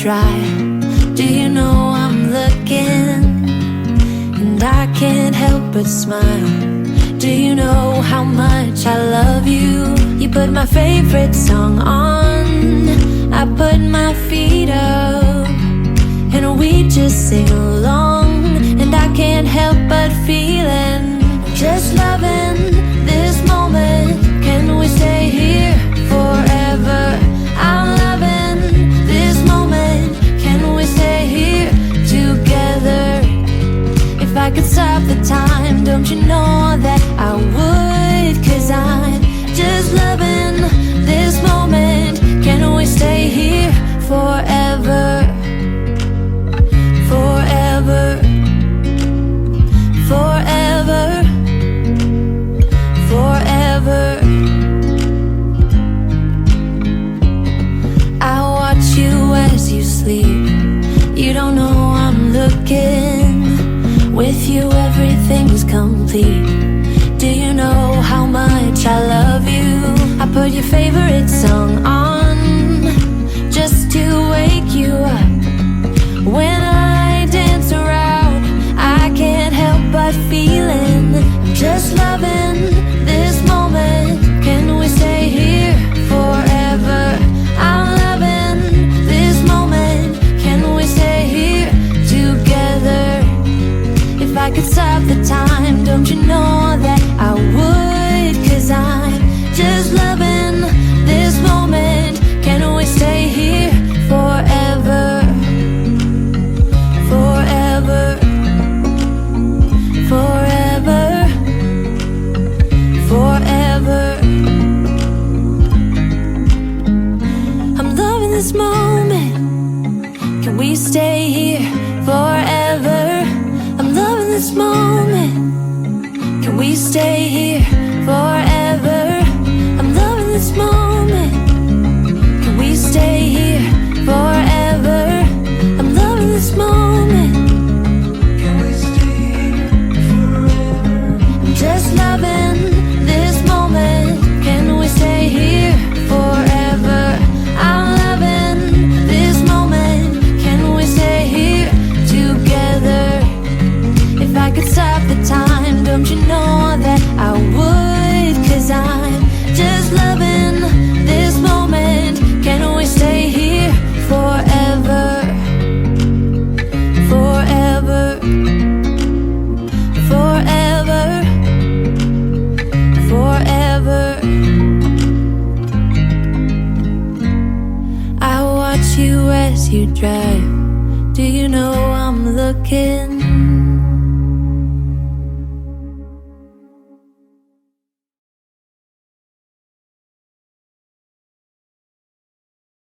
dry. Do you know I'm looking? And I can't help but smile. Do you know how much I love you? You put my favorite song on, I put my feet up, and we just sing along. And I can't help but feeling, just loving this moment. Can we stay here forever? I'm loving this moment. Can we stay here together? If I could stop the time, don't you know that I would? 'Cause I'm just loving this moment. Can we stay here forever? Forever. Forever. Forever. I watch you as you sleep. You don't know I'm looking. With you everything's complete. Do you know how much I love you? I put your favorite song on, just to wake you up. When I dance around, I can't help but feeling, I'm just loving this moment. Can we stay here forever? I'm loving this moment. Can we stay here together? If I could stop the time, don't you know that I would? 'Cause I'm just loving this moment. Can we stay here forever? Forever. Forever. Forever. I'm loving this moment. Can we stay here forever? I'm loving this moment. Can we stay here forever? I'm loving this moment. Can we stay here forever? I'm loving this moment. Can we stay here forever? I'm just loving this moment. Can we stay here forever? I'm loving this moment. Can we stay here together? If I could stop the time, don't you know that I would? 'Cause I'm just loving this moment. Can we stay here forever? Forever. Forever. Forever. I watch you as you drive. Do you know I'm looking?